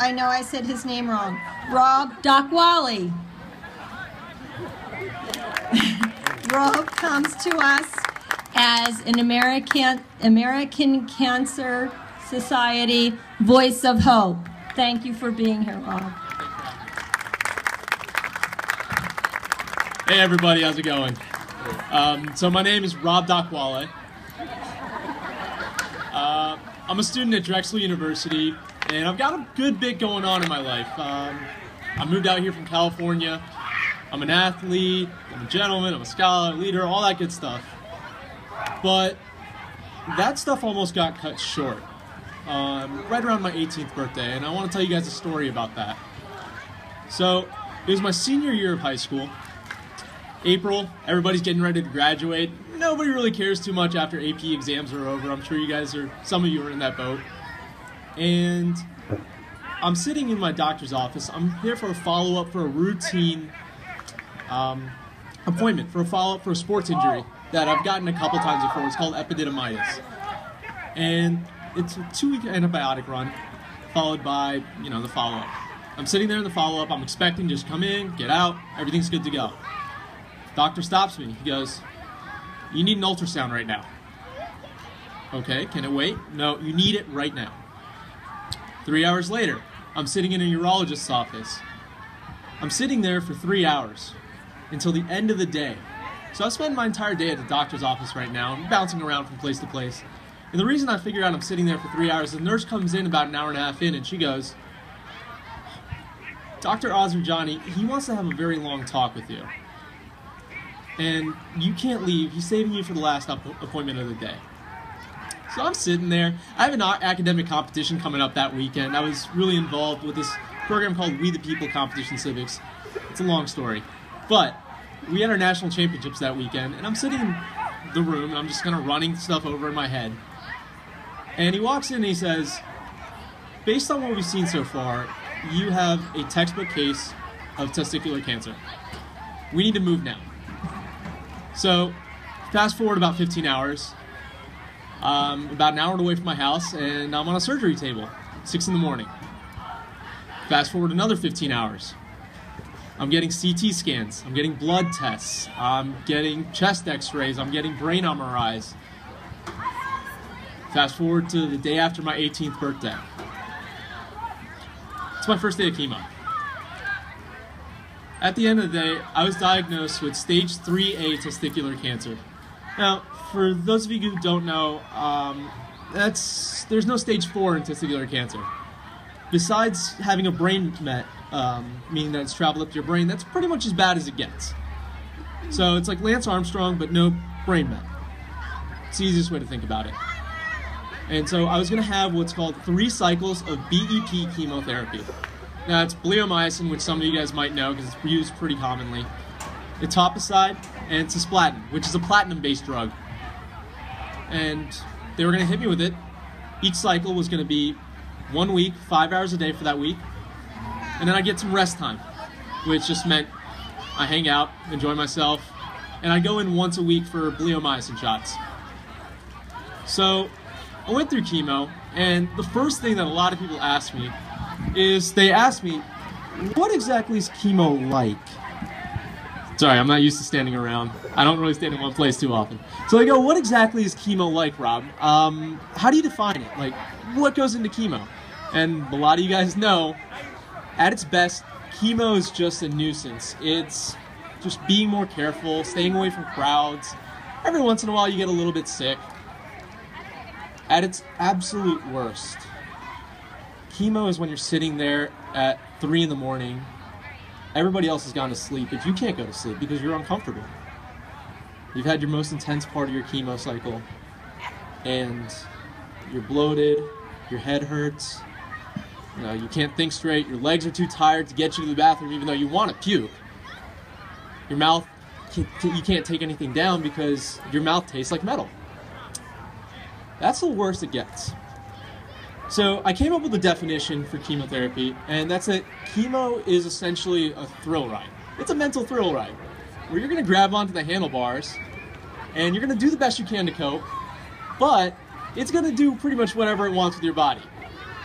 I know I said his name wrong. Rob Dockwally. Rob comes to us as an American Cancer Society Voice of Hope. Thank you for being here, Rob. Hey everybody, how's it going? So my name is Rob Dockwally. I'm a student at Drexel University, and I've got a good bit going on in my life. I moved out here from California. I'm an athlete, I'm a gentleman, I'm a scholar, leader, all that good stuff. But that stuff almost got cut short right around my 18th birthday, and I want to tell you guys a story about that. So it was my senior year of high school. April, everybody's getting ready to graduate. Nobody really cares too much after AP exams are over. I'm sure you guys some of you are in that boat. And I'm sitting in my doctor's office. I'm here for a follow-up for a routine appointment, for a follow-up for a sports injury that I've gotten a couple times before. It's called epididymitis. And it's a 2-week antibiotic run, followed by, the follow-up. I'm sitting there in the follow-up. I'm expecting just come in, get out, everything's good to go. Doctor stops me. He goes, "You need an ultrasound right now." Okay, can it wait? No, you need it right now. 3 hours later, I'm sitting in a urologist's office. I'm sitting there for 3 hours until the end of the day. So I spend my entire day at the doctor's office right now. I'm bouncing around from place to place. And the reason I figure out I'm sitting there for 3 hours, the nurse comes in about an hour and a half in, and she goes, "Dr. Azerjani, he wants to have a very long talk with you. And you can't leave. He's saving you for the last appointment of the day." So I'm sitting there. I have an academic competition coming up that weekend. I was really involved with this program called We the People Competition Civics. It's a long story. But we had our national championships that weekend, and I'm sitting in the room, and I'm just kind of running stuff over in my head. And he walks in and he says, "Based on what we've seen so far, you have a textbook case of testicular cancer. We need to move now." So, fast forward about 15 hours, about an hour away from my house, and I'm on a surgery table, 6 in the morning. Fast forward another 15 hours. I'm getting CT scans, I'm getting blood tests, I'm getting chest x-rays, I'm getting brain MRIs. Fast forward to the day after my 18th birthday. It's my first day of chemo. At the end of the day, I was diagnosed with stage 3A testicular cancer. Now, for those of you who don't know, there's no stage 4 in testicular cancer. Besides having a brain met, meaning that it's traveled up to your brain, that's pretty much as bad as it gets. So it's like Lance Armstrong, but no brain met. It's the easiest way to think about it. And so I was going to have what's called 3 cycles of BEP chemotherapy. Now, it's bleomycin, which some of you guys might know because it's used pretty commonly. Etoposide and cisplatin, which is a platinum-based drug. And they were going to hit me with it. Each cycle was going to be 1 week, 5 hours a day for that week. And then I get some rest time, which just meant I hang out, enjoy myself, and I go in once a week for bleomycin shots. So I went through chemo, and the first thing that a lot of people ask me is they ask me, "What exactly is chemo like?" Sorry, I'm not used to standing around. I don't really stand in one place too often. So they go, "What exactly is chemo like, Rob? How do you define it? Like, what goes into chemo?" And a lot of you guys know, at its best, chemo is just a nuisance. It's just being more careful, staying away from crowds. Every once in a while you get a little bit sick. At its absolute worst, chemo is when you're sitting there at 3 in the morning, everybody else has gone to sleep, but you can't go to sleep because you're uncomfortable. You've had your most intense part of your chemo cycle, and you're bloated, your head hurts, you can't think straight, your legs are too tired to get you to the bathroom even though you want to puke. Your mouth, you can't take anything down because your mouth tastes like metal. That's the worst it gets. So I came up with a definition for chemotherapy, and that's that chemo is essentially a thrill ride. It's a mental thrill ride, where you're going to grab onto the handlebars, and you're going to do the best you can to cope, but it's going to do pretty much whatever it wants with your body.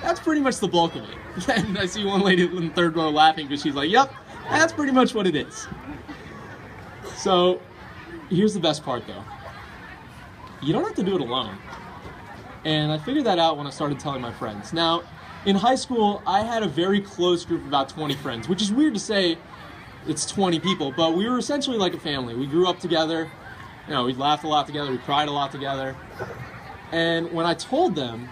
that's pretty much the bulk of it. And I see one lady in the third row laughing because she's like, yep, that's pretty much what it is. So here's the best part though. You don't have to do it alone. And I figured that out when I started telling my friends. Now, in high school, I had a very close group of about 20 friends, which is weird to say it's 20 people, but we were essentially like a family. We grew up together, you know, we laughed a lot together, we cried a lot together. And when I told them,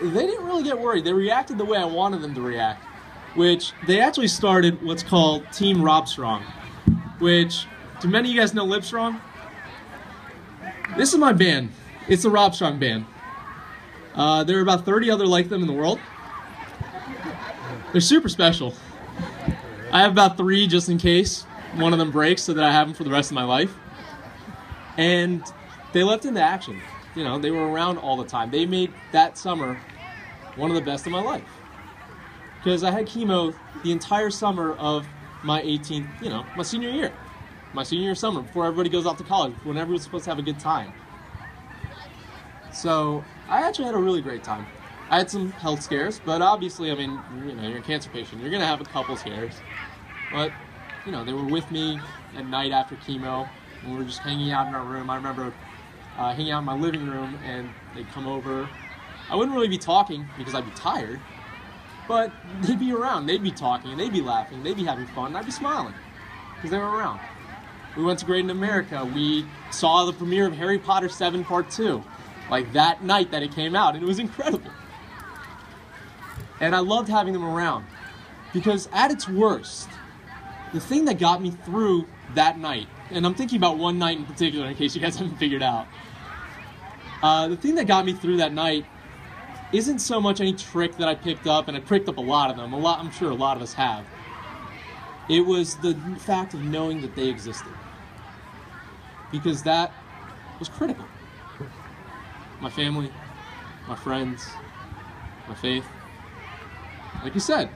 they didn't really get worried. They reacted the way I wanted them to react, which they actually started what's called Team Robstrong, which, do many of you guys know Livestrong? This is my band. It's the Robstrong band. There are about 30 other like them in the world. They're super special. I have about 3 just in case one of them breaks so that I have them for the rest of my life. And they leapt into action. You know, they were around all the time. They made that summer one of the best of my life. Because I had chemo the entire summer of my 18th, you know, my senior year. My senior year summer, before everybody goes off to college, when everyone's supposed to have a good time. So I actually had a really great time. I had some health scares, but obviously, I mean, you know, you're a cancer patient. You're going to have a couple scares. But, you know, they were with me at night after chemo, and we were just hanging out in our room. I remember hanging out in my living room, and they'd come over. I wouldn't really be talking because I'd be tired, but they'd be around. They'd be talking, and they'd be laughing. They'd be having fun, and I'd be smiling because they were around. We went to Great in America. We saw the premiere of Harry Potter 7 Part 2. Like that night that it came out, and it was incredible. And I loved having them around because at its worst, the thing that got me through that night, and I'm thinking about one night in particular in case you guys haven't figured out, the thing that got me through that night isn't so much any trick that I picked up, and I picked up a lot of them, I'm sure a lot of us have. It was the fact of knowing that they existed, because that was critical. My family, my friends, my faith. Like you said,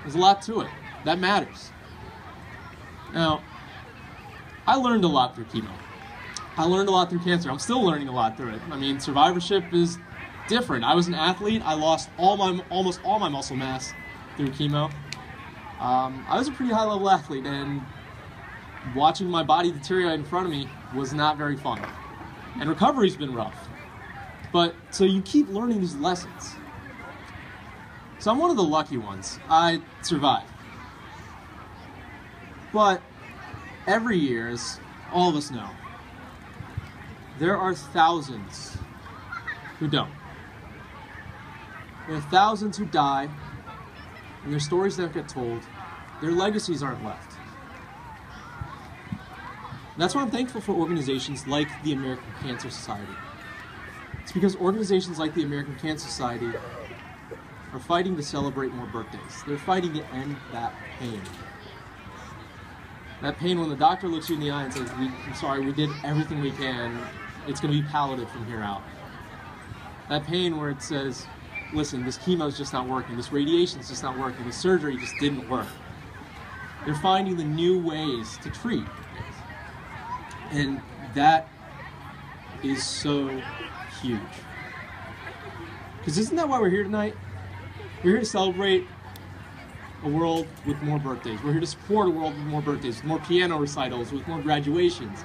there's a lot to it. That matters. Now, I learned a lot through chemo. I learned a lot through cancer. I'm still learning a lot through it. I mean, survivorship is different. I was an athlete. I lost almost all my muscle mass through chemo. I was a pretty high-level athlete, and watching my body deteriorate in front of me was not very fun. And recovery's been rough. But, so you keep learning these lessons. So I'm one of the lucky ones. I survived. But every year, as all of us know, there are thousands who don't. There are thousands who die, and their stories don't get told. Their legacies aren't left. And that's why I'm thankful for organizations like the American Cancer Society. It's because organizations like the American Cancer Society are fighting to celebrate more birthdays. They're fighting to end that pain. That pain when the doctor looks you in the eye and says, I'm sorry, we did everything we can. It's going to be palliative from here out. That pain where it says, listen, this chemo's just not working. This radiation's just not working. This surgery just didn't work. They're finding the new ways to treat. And that is so huge. Because isn't that why we're here tonight? We're here to celebrate a world with more birthdays. We're here to support a world with more birthdays, with more piano recitals, with more graduations,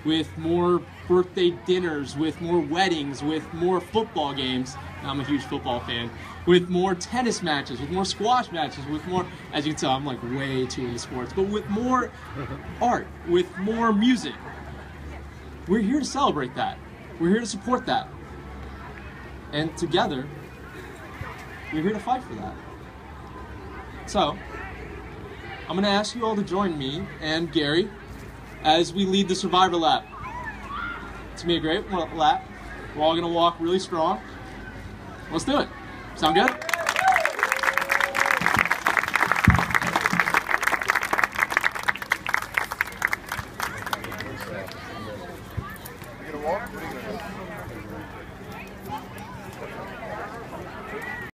with more birthday dinners, with more weddings, with more football games. I'm a huge football fan. With more tennis matches, with more squash matches, with more, as you can tell, I'm like way too into sports, but with more art, with more music. We're here to celebrate that. We're here to support that. And together, we're here to fight for that. So, I'm going to ask you all to join me and Gary as we lead the Survivor Lap. It's going to be a great lap. We're all going to walk really strong. Let's do it. Sound good?